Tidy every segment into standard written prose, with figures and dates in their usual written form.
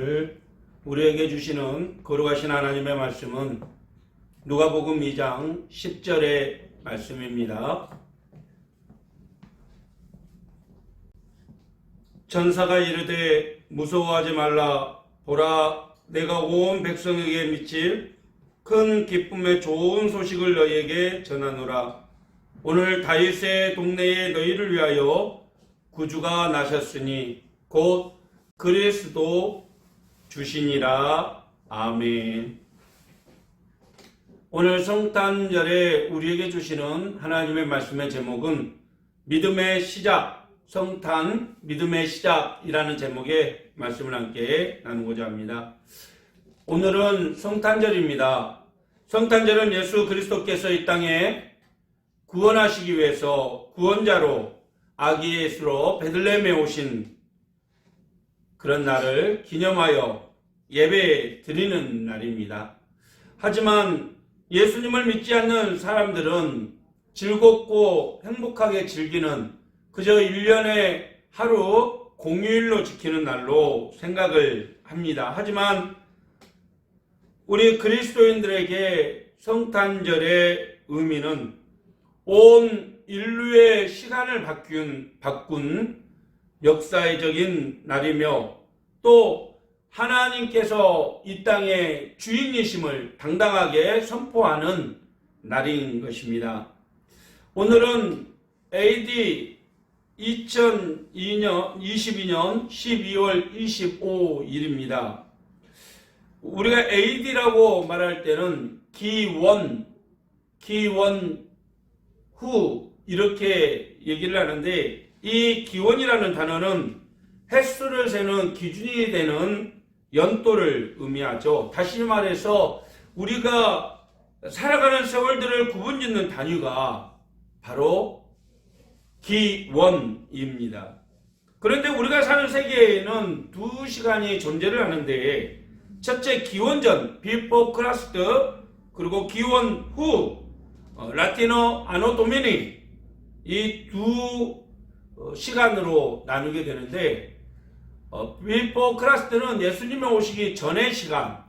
오늘 우리에게 주시는 거룩하신 하나님의 말씀은 누가복음 2장 10절의 말씀입니다. 천사가 이르되 무서워하지 말라. 보라, 내가 온 백성에게 미칠 큰 기쁨의 좋은 소식을 너희에게 전하노라. 오늘 다윗의 동네에 너희를 위하여 구주가 나셨으니 곧 그리스도 주시니라. 아멘. 오늘 성탄절에 우리에게 주시는 하나님의 말씀의 제목은 믿음의 시작, 성탄 믿음의 시작이라는 제목의 말씀을 함께 나누고자 합니다. 오늘은 성탄절입니다. 성탄절은 예수 그리스도께서 이 땅에 구원하시기 위해서 구원자로 아기 예수로 베들레헴에 오신 그런 날을 기념하여 예배 드리는 날입니다. 하지만 예수님을 믿지 않는 사람들은 즐겁고 행복하게 즐기는 그저 1년에 하루 공휴일로 지키는 날로 생각을 합니다. 하지만 우리 그리스도인들에게 성탄절의 의미는 온 인류의 시간을 바꾼 역사적인 날이며 또 하나님께서 이 땅의 주인이심을 당당하게 선포하는 날인 것입니다. 오늘은 AD 2022년 12월 25일입니다. 우리가 AD라고 말할 때는 기원 후 이렇게 얘기를 하는데, 이 기원이라는 단어는 횟수를 세는 기준이 되는 연도를 의미하죠. 다시 말해서 우리가 살아가는 세월들을 구분짓는 단위가 바로 기원입니다. 그런데 우리가 사는 세계에는 두 시간이 존재를 하는데, 첫째 기원전 before Christ, 그리고 기원 후 라틴어 아노 도미니, 이 두 시간으로 나누게 되는데, before Christ는 예수님이 오시기 전의 시간,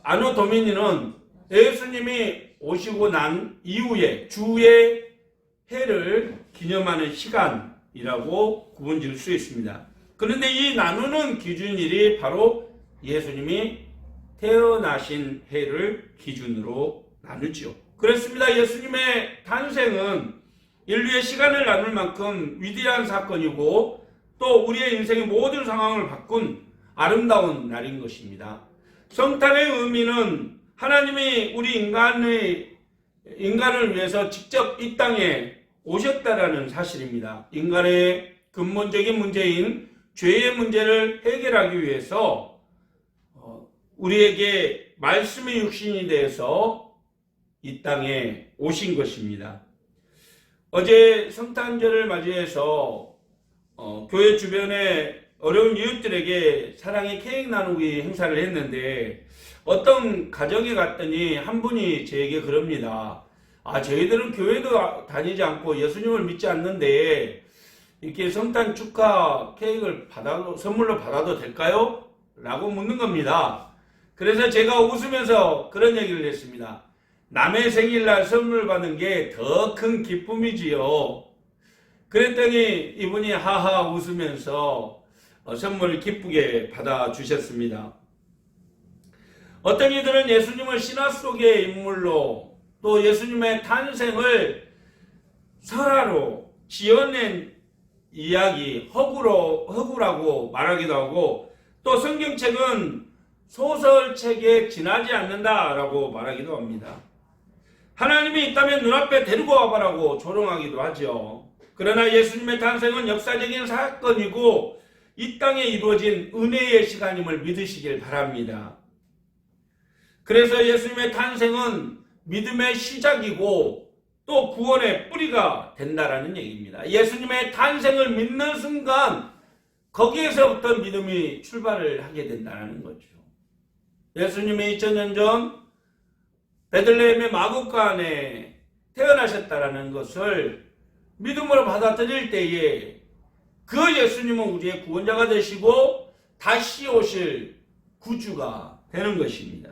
아노 도미니는 예수님이 오시고 난 이후에 주의 해를 기념하는 시간이라고 구분지을 수 있습니다. 그런데 이 나누는 기준일이 바로 예수님이 태어나신 해를 기준으로 나누죠. 그렇습니다. 예수님의 탄생은 인류의 시간을 나눌 만큼 위대한 사건이고 또 우리의 인생의 모든 상황을 바꾼 아름다운 날인 것입니다. 성탄의 의미는 하나님이 우리 인간을 위해서 직접 이 땅에 오셨다라는 사실입니다. 인간의 근본적인 문제인 죄의 문제를 해결하기 위해서 우리에게 말씀의 육신이 되어서 이 땅에 오신 것입니다. 어제 성탄절을 맞이해서 교회 주변에 어려운 이웃들에게 사랑의 케이크 나누기 행사를 했는데, 어떤 가정에 갔더니 한 분이 저에게 그럽니다. 저희들은 교회도 다니지 않고 예수님을 믿지 않는데 이렇게 성탄 축하 케이크를 선물로 받아도 될까요? 라고 묻는 겁니다. 그래서 제가 웃으면서 그런 얘기를 했습니다. 남의 생일날 선물 받는 게 더 큰 기쁨이지요. 그랬더니 이분이 하하 웃으면서 선물을 기쁘게 받아주셨습니다. 어떤 이들은 예수님을 신화 속의 인물로, 또 예수님의 탄생을 설화로 지어낸 이야기, 허구라고 말하기도 하고, 또 성경책은 소설책에 지나지 않는다라고 말하기도 합니다. 하나님이 있다면 눈앞에 데리고 와봐라고 조롱하기도 하죠. 그러나 예수님의 탄생은 역사적인 사건이고 이 땅에 이루어진 은혜의 시간임을 믿으시길 바랍니다. 그래서 예수님의 탄생은 믿음의 시작이고 또 구원의 뿌리가 된다라는 얘기입니다. 예수님의 탄생을 믿는 순간 거기에서부터 믿음이 출발을 하게 된다는 거죠. 예수님이 2000년 전 베들레헴의 마구간에 태어나셨다라는 것을 믿음으로 받아들일 때에 그 예수님은 우리의 구원자가 되시고 다시 오실 구주가 되는 것입니다.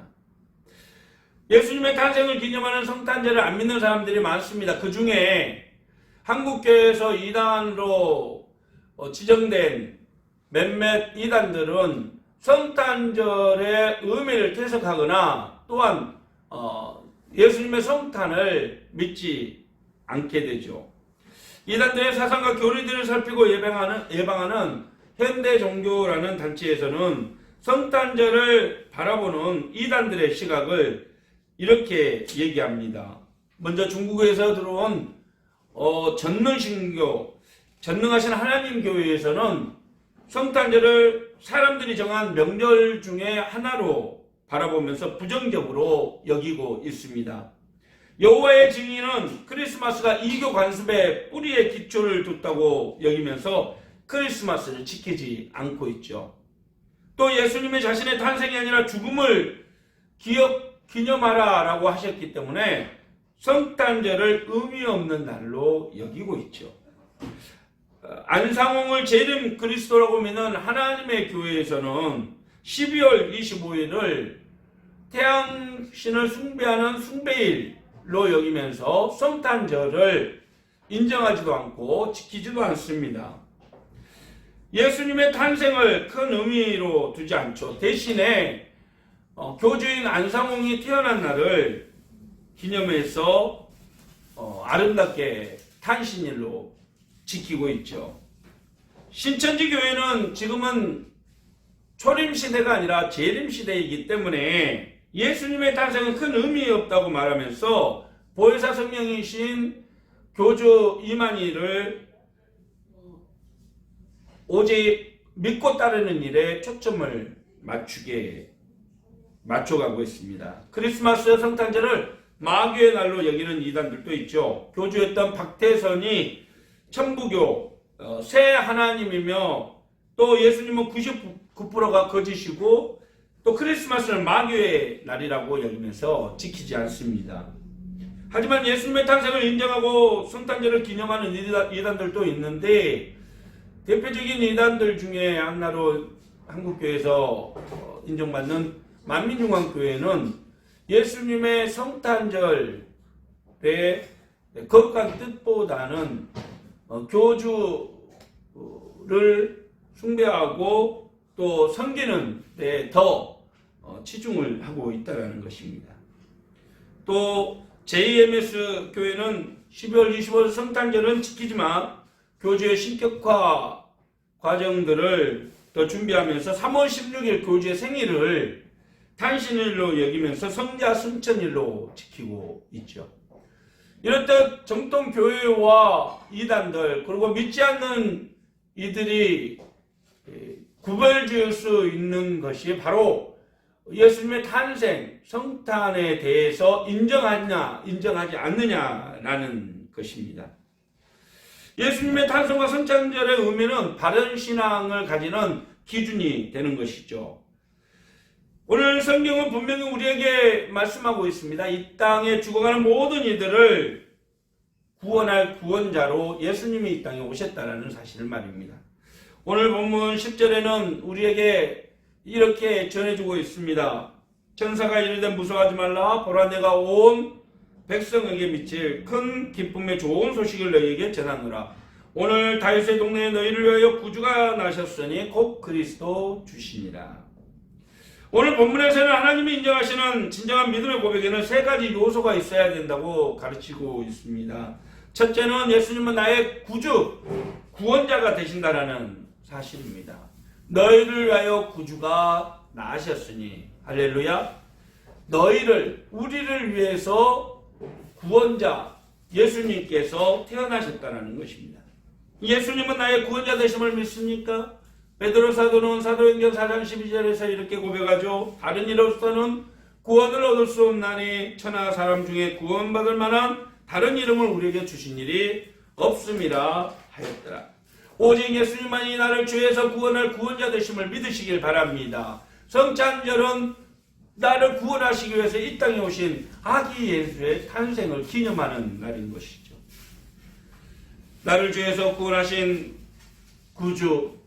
예수님의 탄생을 기념하는 성탄절을 안 믿는 사람들이 많습니다. 그 중에 한국교회에서 이단으로 지정된 몇몇 이단들은 성탄절의 의미를 퇴색하거나 또한 예수님의 성탄을 믿지 않게 되죠. 이단들의 사상과 교리들을 살피고 예방하는 현대 종교라는 단체에서는 성탄절을 바라보는 이단들의 시각을 이렇게 얘기합니다. 먼저 중국에서 들어온 전능신교, 전능하신 하나님 교회에서는 성탄절을 사람들이 정한 명절 중에 하나로 바라보면서 부정적으로 여기고 있습니다. 여호와의 증인은 크리스마스가 이교 관습의 뿌리에 기초를 뒀다고 여기면서 크리스마스를 지키지 않고 있죠. 또 예수님의 자신의 탄생이 아니라 죽음을 기념하라 라고 하셨기 때문에 성탄절을 의미 없는 날로 여기고 있죠. 안상홍을 재림 그리스도라고 믿는 하나님의 교회에서는 12월 25일을 태양신을 숭배하는 숭배일로 여기면서 성탄절을 인정하지도 않고 지키지도 않습니다. 예수님의 탄생을 큰 의미로 두지 않죠. 대신에 교주인 안상홍이 태어난 날을 기념해서 아름답게 탄신일로 지키고 있죠. 신천지 교회는 지금은 초림시대가 아니라 재림시대이기 때문에 예수님의 탄생은 큰 의미 없다고 말하면서 보혜사 성령이신 교주 이만희를 오직 믿고 따르는 일에 초점을 맞춰가고 있습니다. 크리스마스 성탄절을 마귀의 날로 여기는 이단들도 있죠. 교주였던 박태선이 천부교 새 하나님이며 또 예수님은 99%가 거짓이고 또 크리스마스는 마귀의 날이라고 여기면서 지키지 않습니다. 하지만 예수님의 탄생을 인정하고 성탄절을 기념하는 이단들도 있는데 대표적인 이단들 중에 하나로 한국교회에서 인정받는 만민중앙교회는 예수님의 성탄절의 거룩한 뜻보다는 교주를 숭배하고 또 섬기는 데 더 치중을 하고 있다는 것입니다. 또 JMS 교회는 12월 25일 성탄절은 지키지만 교주의 신격화 과정들을 더 준비하면서 3월 16일 교주의 생일을 탄신일로 여기면서 성자 승천일로 지키고 있죠. 이렇듯 정통 교회와 이단들 그리고 믿지 않는 이들이 구별 지을 수 있는 것이 바로 예수님의 탄생, 성탄에 대해서 인정하냐 인정하지 않느냐라는 것입니다. 예수님의 탄생과 성탄절의 의미는 바른 신앙을 가지는 기준이 되는 것이죠. 오늘 성경은 분명히 우리에게 말씀하고 있습니다. 이 땅에 죽어가는 모든 이들을 구원할 구원자로 예수님이 이 땅에 오셨다는 사실을 말입니다. 오늘 본문 10절에는 우리에게 이렇게 전해주고 있습니다. 천사가 이르되 무서워하지 말라. 보라 내가 온 백성에게 미칠 큰 기쁨의 좋은 소식을 너희에게 전하노라. 오늘 다윗의 동네에 너희를 위하여 구주가 나셨으니 곧 그리스도 주시니라. 오늘 본문에서는 하나님이 인정하시는 진정한 믿음의 고백에는 세 가지 요소가 있어야 된다고 가르치고 있습니다. 첫째는 예수님은 나의 구주, 구원자가 되신다라는 사실입니다. 너희를 위하여 구주가 나으셨으니 할렐루야. 우리를 위해서 구원자 예수님께서 태어나셨다는 것입니다. 예수님은 나의 구원자 되심을 믿습니까? 베드로 사도는 사도행전 4장 12절에서 이렇게 고백하죠. 다른 이로서는 구원을 얻을 수 없나니 천하 사람 중에 구원받을 만한 다른 이름을 우리에게 주신 일이 없음이라 하였더라. 오직 예수님만이 나를 죄에서 구원할 구원자 되심을 믿으시길 바랍니다. 성탄절은 나를 구원하시기 위해서 이 땅에 오신 아기 예수의 탄생을 기념하는 날인 것이죠. 나를 죄에서 구원하신 구주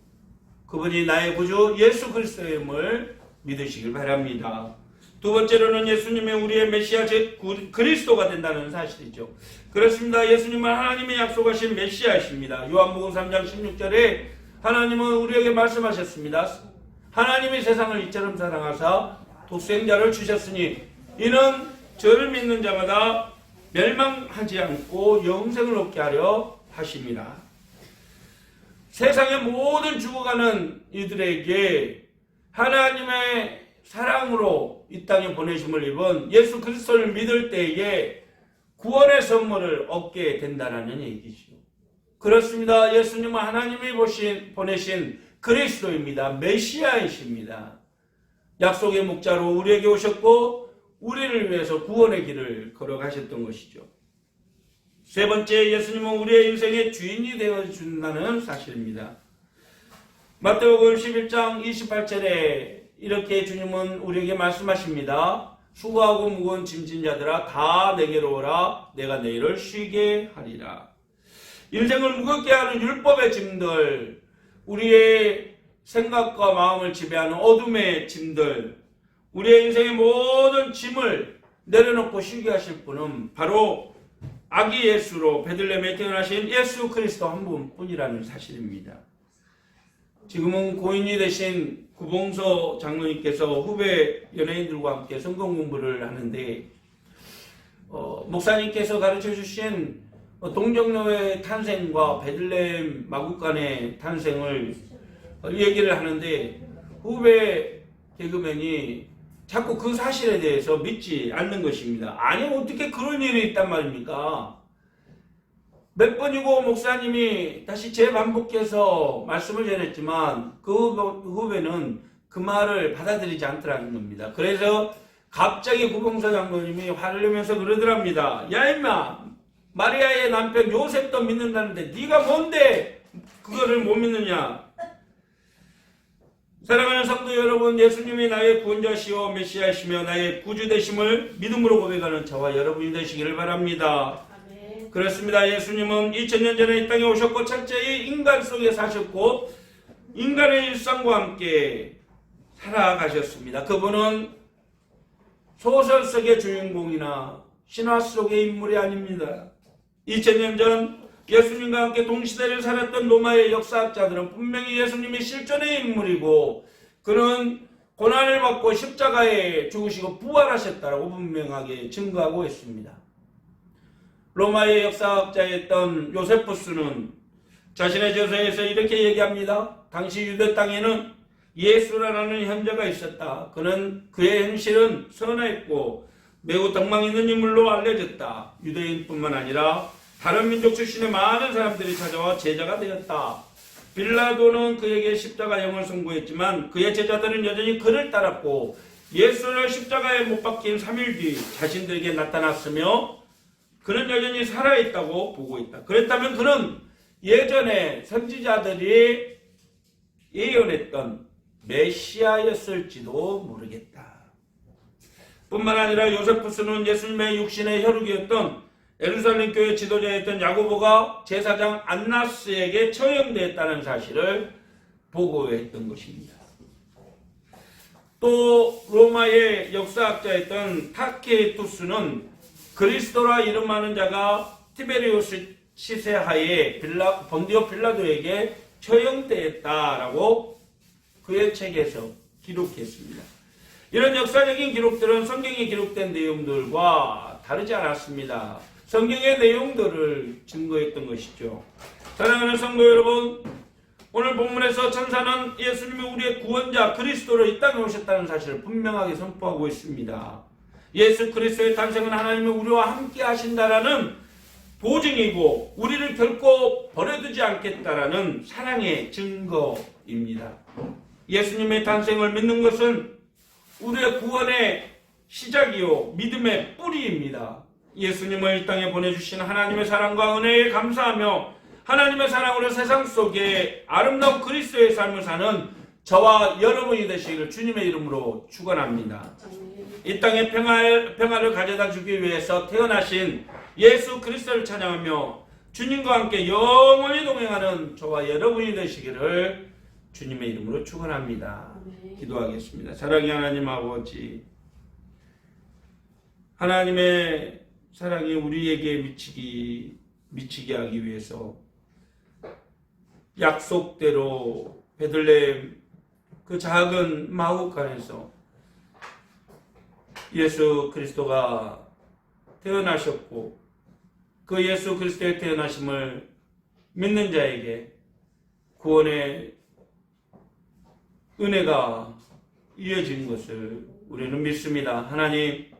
그분이 나의 구주 예수 그리스도임을 믿으시길 바랍니다. 두 번째로는 예수님이 우리의 메시아 즉 그리스도가 된다는 사실이죠. 그렇습니다. 예수님은 하나님의 약속하신 메시아이십니다. 요한복음 3장 16절에 하나님은 우리에게 말씀하셨습니다. 하나님이 세상을 이처럼 사랑하사 독생자를 주셨으니 이는 저를 믿는 자마다 멸망하지 않고 영생을 얻게 하려 하심이라. 세상의 모든 죽어가는 이들에게 하나님의 사랑으로 이 땅에 보내심을 입은 예수 그리스도를 믿을 때에 구원의 선물을 얻게 된다는 얘기죠. 그렇습니다. 예수님은 하나님이 보내신 그리스도입니다. 메시아이십니다. 약속의 목자로 우리에게 오셨고 우리를 위해서 구원의 길을 걸어가셨던 것이죠. 세 번째, 예수님은 우리의 인생의 주인이 되어준다는 사실입니다. 마태복음 11장 28절에 이렇게 주님은 우리에게 말씀하십니다. 수고하고 무거운 짐진 자들아 다 내게로 오라. 내가 너희를 쉬게 하리라. 인생을 무겁게 하는 율법의 짐들, 우리의 생각과 마음을 지배하는 어둠의 짐들, 우리의 인생의 모든 짐을 내려놓고 쉬게 하실 분은 바로 아기 예수로 베들레헴에 태어나신 예수 그리스도 한 분뿐이라는 사실입니다. 지금은 고인이 되신 구봉서 장로님께서 후배 연예인들과 함께 성경 공부를 하는데 목사님께서 가르쳐 주신 동정로의 탄생과 베들레헴 마국간의 탄생을 얘기를 하는데 후배 개그맨이 자꾸 그 사실에 대해서 믿지 않는 것입니다. 아니 어떻게 그런 일이 있단 말입니까? 몇 번이고 목사님이 다시 재반복해서 말씀을 전했지만 그 후배는 그 말을 받아들이지 않더라는 겁니다. 그래서 갑자기 구봉서 장로님이 화를 내면서 그러더랍니다. 야 임마, 마리아의 남편 요셉도 믿는다는데 네가 뭔데 그거를 못 믿느냐. 사랑하는 성도 여러분, 예수님이 나의 구원자시오 메시아시며 나의 구주 되심을 믿음으로 고백하는 저와 여러분이 되시기를 바랍니다. 아멘. 그렇습니다. 예수님은 2000년 전에 이 땅에 오셨고 철저히 인간 속에 사셨고 인간의 일상과 함께 살아가셨습니다. 그분은 소설 속의 주인공이나 신화 속의 인물이 아닙니다. 2000년 전 예수님과 함께 동시대를 살았던 로마의 역사학자들은 분명히 예수님이 실존의 인물이고 그는 고난을 받고 십자가에 죽으시고 부활하셨다라고 분명하게 증거하고 있습니다. 로마의 역사학자였던 요세푸스는 자신의 저서에서 이렇게 얘기합니다. 당시 유대 땅에는 예수라는 현자가 있었다. 그의 행실은 선했고 매우 덕망 있는 인물로 알려졌다. 유대인뿐만 아니라 다른 민족 출신의 많은 사람들이 찾아와 제자가 되었다. 빌라도는 그에게 십자가형을 선고했지만 그의 제자들은 여전히 그를 따랐고 예수를 십자가에 못 박힌 3일 뒤 자신들에게 나타났으며 그는 여전히 살아있다고 보고 있다. 그렇다면 그는 예전에 선지자들이 예언했던 메시아였을지도 모르겠다. 뿐만 아니라 요세푸스는 예수님의 육신의 혈육이었던 예루살렘 교회 지도자였던 야고보가 제사장 안나스에게 처형되었다는 사실을 보고했던 것입니다. 또 로마의 역사학자였던 타케투스는 그리스도라 이름하는 자가 티베리우스 시세하에 본디오 빌라도에게 처형되었다라고 그의 책에서 기록했습니다. 이런 역사적인 기록들은 성경에 기록된 내용들과 다르지 않았습니다. 성경의 내용들을 증거했던 것이죠. 사랑하는 성도 여러분, 오늘 본문에서 천사는 예수님이 우리의 구원자 그리스도로 이 땅에 오셨다는 사실을 분명하게 선포하고 있습니다. 예수 그리스도의 탄생은 하나님이 우리와 함께 하신다라는 보증이고 우리를 결코 버려두지 않겠다라는 사랑의 증거입니다. 예수님의 탄생을 믿는 것은 우리의 구원의 시작이요 믿음의 뿌리입니다. 예수님을 이 땅에 보내주신 하나님의 사랑과 은혜에 감사하며 하나님의 사랑으로 세상 속에 아름다운 그리스도의 삶을 사는 저와 여러분이 되시기를 주님의 이름으로 축원합니다. 이 땅에 평화를 가져다 주기 위해서 태어나신 예수 그리스도를 찬양하며 주님과 함께 영원히 동행하는 저와 여러분이 되시기를 주님의 이름으로 축원합니다. 아멘. 기도하겠습니다. 사랑의 하나님 아버지, 하나님의 사랑이 우리에게 미치게 하기 위해서 약속대로 베들레헴 그 작은 마구간에서 예수 그리스도가 태어나셨고, 그 예수 그리스도의 태어나심을 믿는 자에게 구원의 은혜가 이어진 것을 우리는 믿습니다. 하나님,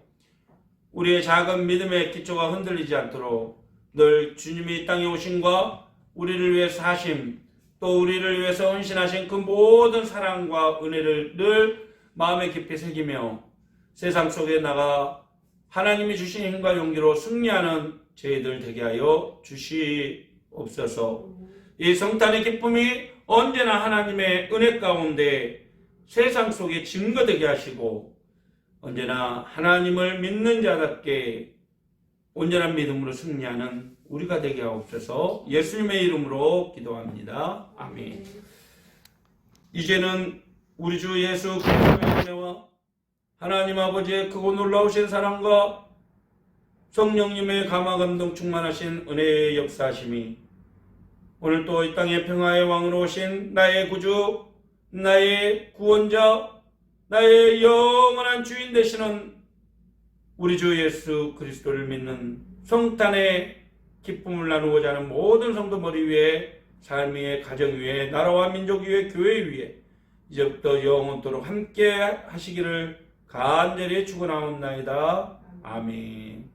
우리의 작은 믿음의 기초가 흔들리지 않도록 늘 주님이 이 땅에 오심과 우리를 위해서 하심, 또 우리를 위해서 헌신하신 그 모든 사랑과 은혜를 늘 마음에 깊이 새기며 세상 속에 나가 하나님이 주신 힘과 용기로 승리하는 저희들 되게 하여 주시옵소서. 이 성탄의 기쁨이 언제나 하나님의 은혜 가운데 세상 속에 증거되게 하시고, 언제나 하나님을 믿는 자답게 온전한 믿음으로 승리하는 우리가 되게 하옵소서. 예수님의 이름으로 기도합니다. 아멘. 이제는 우리 주 예수 그리스도의 은혜와 하나님 아버지의 크고 놀라우신 사랑과 성령님의 감화 감동 충만하신 은혜의 역사하심이 오늘 또 이 땅의 평화의 왕으로 오신 나의 구주, 나의 구원자, 나의 영원한 주인 되시는 우리 주 예수 그리스도를 믿는 성탄의 기쁨을 나누고자 하는 모든 성도 머리 위에, 삶 위에, 가정 위에, 나라와 민족 위에, 교회 위에 이제부터 영원토록 함께 하시기를 간절히 축원하옵나이다. 아멘.